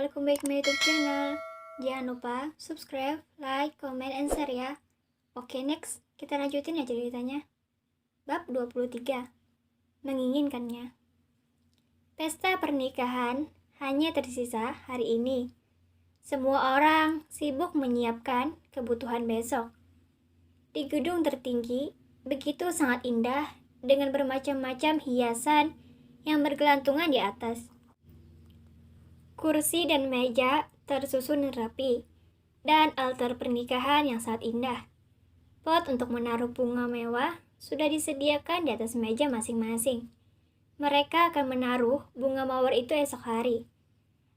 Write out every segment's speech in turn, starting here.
welcome back my YouTube channel. Jangan lupa subscribe, like, comment, and share ya. Oke, next kita lanjutin ya ceritanya. Bab 23. Menginginkannya. Pesta pernikahan hanya tersisa hari ini. Semua orang sibuk menyiapkan kebutuhan besok. Di gedung tertinggi, begitu sangat indah dengan bermacam-macam hiasan yang bergelantungan di atas. Kursi dan meja tersusun rapi, dan altar pernikahan yang sangat indah. Pot untuk menaruh bunga mewah sudah disediakan di atas meja masing-masing. Mereka akan menaruh bunga mawar itu esok hari.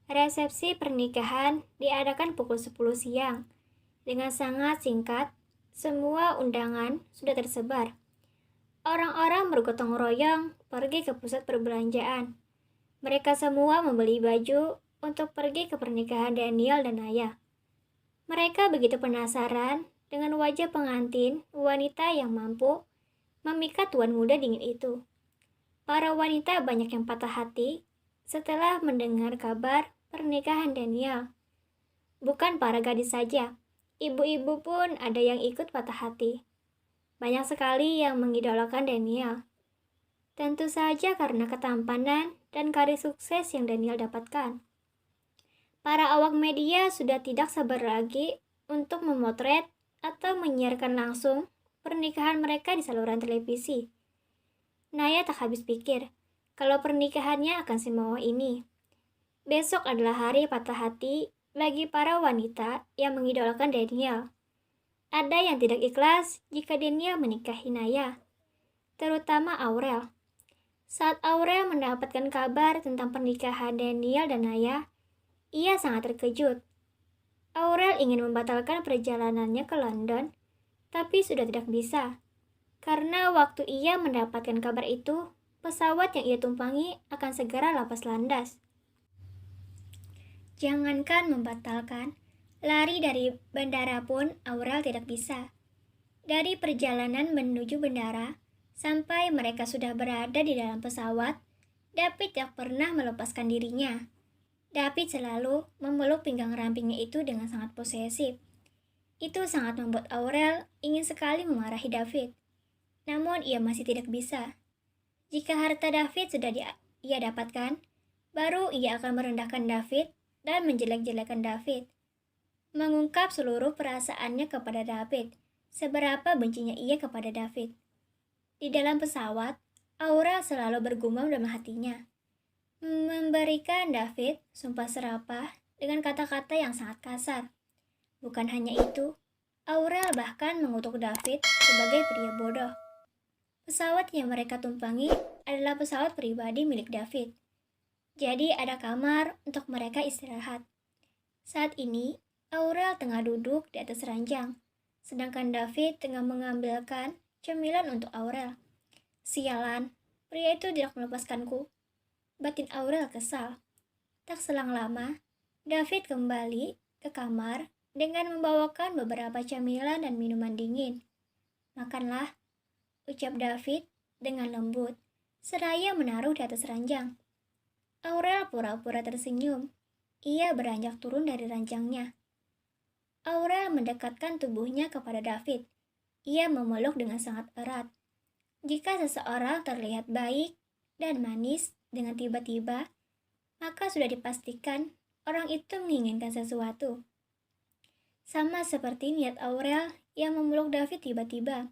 Resepsi pernikahan diadakan pukul 10 siang. Dengan sangat singkat, semua undangan sudah tersebar. Orang-orang bergotong royong pergi ke pusat perbelanjaan. Mereka semua membeli baju untuk pergi ke pernikahan Daniel dan Naya. Mereka begitu penasaran dengan wajah pengantin wanita yang mampu memikat tuan muda dingin itu. Para wanita banyak yang patah hati setelah mendengar kabar pernikahan Daniel. Bukan para gadis saja, ibu-ibu pun ada yang ikut patah hati. Banyak sekali yang mengidolakan Daniel. Tentu saja karena ketampanan dan karir sukses yang Daniel dapatkan. Para awak media sudah tidak sabar lagi untuk memotret atau menyiarkan langsung pernikahan mereka di saluran televisi. Naya tak habis pikir kalau pernikahannya akan semewah ini. Besok adalah hari patah hati bagi para wanita yang mengidolakan Daniel. Ada yang tidak ikhlas jika Daniel menikahi Naya, terutama Aurel. Saat Aurel mendapatkan kabar tentang pernikahan Daniel dan Naya, ia sangat terkejut. Aurel ingin membatalkan perjalanannya ke London, tapi sudah tidak bisa. Karena waktu ia mendapatkan kabar itu, pesawat yang ia tumpangi akan segera lepas landas. Jangankan membatalkan, lari dari bandara pun Aurel tidak bisa. Dari perjalanan menuju bandara, sampai mereka sudah berada di dalam pesawat, David tidak pernah melepaskan dirinya. David selalu memeluk pinggang rampingnya itu dengan sangat posesif. Itu sangat membuat Aurel ingin sekali memarahi David. Namun ia masih tidak bisa. Jika harta David sudah ia dapatkan, baru ia akan merendahkan David dan menjelek-jelekan David. Mengungkap seluruh perasaannya kepada David, seberapa bencinya ia kepada David. Di dalam pesawat, Aurel selalu bergumam dalam hatinya. Memberikan David sumpah serapah dengan kata-kata yang sangat kasar. Bukan hanya itu, Aurel bahkan mengutuk David sebagai pria bodoh. Pesawat yang mereka tumpangi adalah pesawat pribadi milik David. Jadi ada kamar untuk mereka istirahat. Saat ini, Aurel tengah duduk di atas ranjang, sedangkan David tengah mengambilkan cemilan untuk Aurel. Sialan, pria itu tidak melepaskanku. Batin Aurel kesal. Tak selang lama, David kembali ke kamar dengan membawakan beberapa camilan dan minuman dingin. Makanlah, ucap David dengan lembut, seraya menaruh di atas ranjang. Aurel pura-pura tersenyum. Ia beranjak turun dari ranjangnya. Aurel mendekatkan tubuhnya kepada David. Ia memeluk dengan sangat erat. Jika seseorang terlihat baik dan manis dengan tiba-tiba, maka sudah dipastikan orang itu menginginkan sesuatu. Sama seperti niat Aurel yang memeluk David tiba-tiba.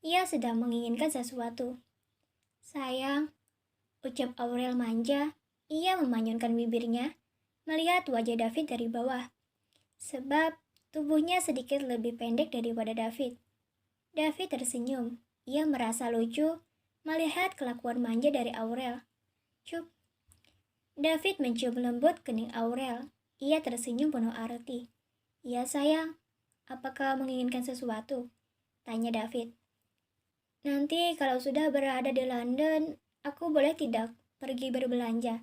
Ia sedang menginginkan sesuatu. Sayang, ucap Aurel manja. Ia memanyunkan bibirnya, melihat wajah David dari bawah. Sebab tubuhnya sedikit lebih pendek daripada David. David tersenyum. Ia merasa lucu melihat kelakuan manja dari Aurel. Cup. David mencium lembut kening Aurel. Ia tersenyum penuh arti. Ya sayang, apakah menginginkan sesuatu? Tanya David. Nanti kalau sudah berada di London, aku boleh tidak pergi berbelanja?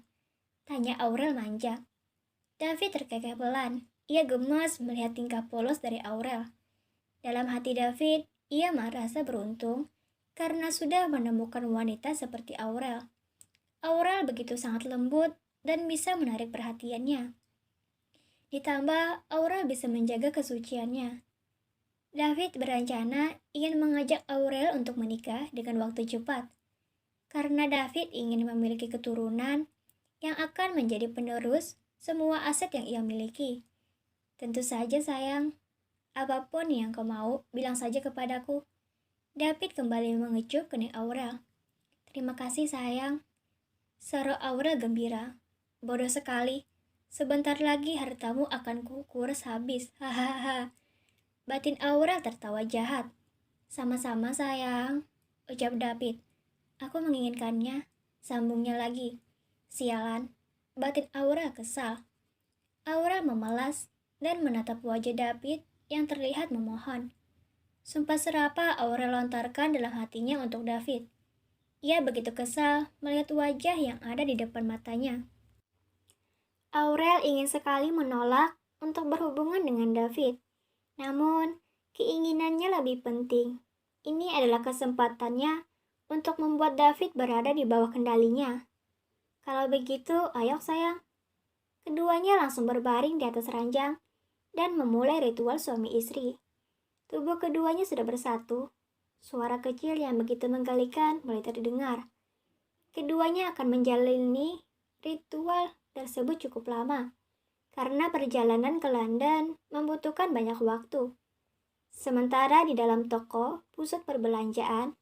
Tanya Aurel manja. David terkekeh pelan. Ia gemas melihat tingkah polos dari Aurel. Dalam hati David, ia merasa beruntung karena sudah menemukan wanita seperti Aurel. Aurel begitu sangat lembut dan bisa menarik perhatiannya. Ditambah Aurel bisa menjaga kesuciannya. David berencana ingin mengajak Aurel untuk menikah dengan waktu cepat. Karena David ingin memiliki keturunan yang akan menjadi penerus semua aset yang ia miliki. Tentu saja sayang, apapun yang kau mau, bilang saja kepadaku. David kembali mengecup kening Aurel. Terima kasih sayang, seru Aurel gembira. Bodoh sekali, sebentar lagi hartamu akan kukuras habis, hahaha. Batin Aurel tertawa jahat. Sama-sama sayang, ucap David. Aku menginginkannya, sambungnya lagi. Sialan, batin Aurel kesal. Aurel memelas dan menatap wajah David yang terlihat memohon. Sumpah serapah Aurel lontarkan dalam hatinya untuk David. Ia begitu kesal melihat wajah yang ada di depan matanya. Aurel ingin sekali menolak untuk berhubungan dengan David. Namun, keinginannya lebih penting. Ini adalah kesempatannya untuk membuat David berada di bawah kendalinya. Kalau begitu, ayo sayang. Keduanya langsung berbaring di atas ranjang dan memulai ritual suami istri. Tubuh keduanya sudah bersatu. Suara kecil yang begitu menggelikan mulai terdengar. Keduanya akan menjalani ritual tersebut cukup lama, karena perjalanan ke London membutuhkan banyak waktu. Sementara di dalam toko pusat perbelanjaan,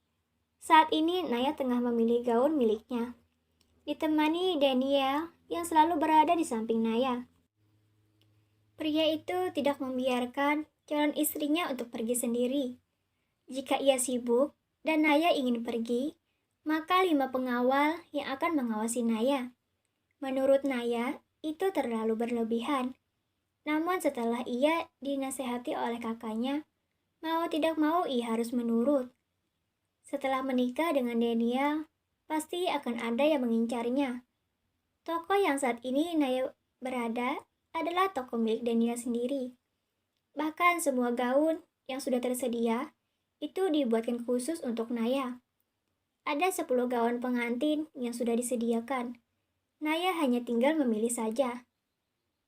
saat ini Naya tengah memilih gaun miliknya, ditemani Daniel yang selalu berada di samping Naya. Pria itu tidak membiarkan calon istrinya untuk pergi sendiri. Jika ia sibuk dan Naya ingin pergi, maka 5 pengawal yang akan mengawasi Naya. Menurut Naya, itu terlalu berlebihan. Namun setelah ia dinasehati oleh kakaknya, mau tidak mau ia harus menurut. Setelah menikah dengan Daniel, pasti akan ada yang mengincarnya. Toko yang saat ini Naya berada adalah toko milik Daniel sendiri. Bahkan semua gaun yang sudah tersedia itu dibuatkan khusus untuk Naya. Ada 10 gaun pengantin yang sudah disediakan. Naya hanya tinggal memilih saja.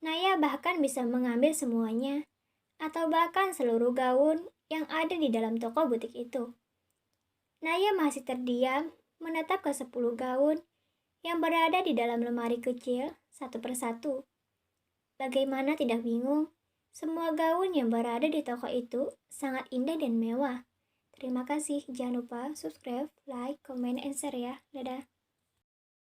Naya bahkan bisa mengambil semuanya, atau bahkan seluruh gaun yang ada di dalam toko butik itu. Naya masih terdiam menatap ke 10 gaun yang berada di dalam lemari kecil satu persatu. Bagaimana tidak bingung, semua gaun yang berada di toko itu sangat indah dan mewah. Terima kasih, jangan lupa subscribe, like, comment, and share ya. Dadah.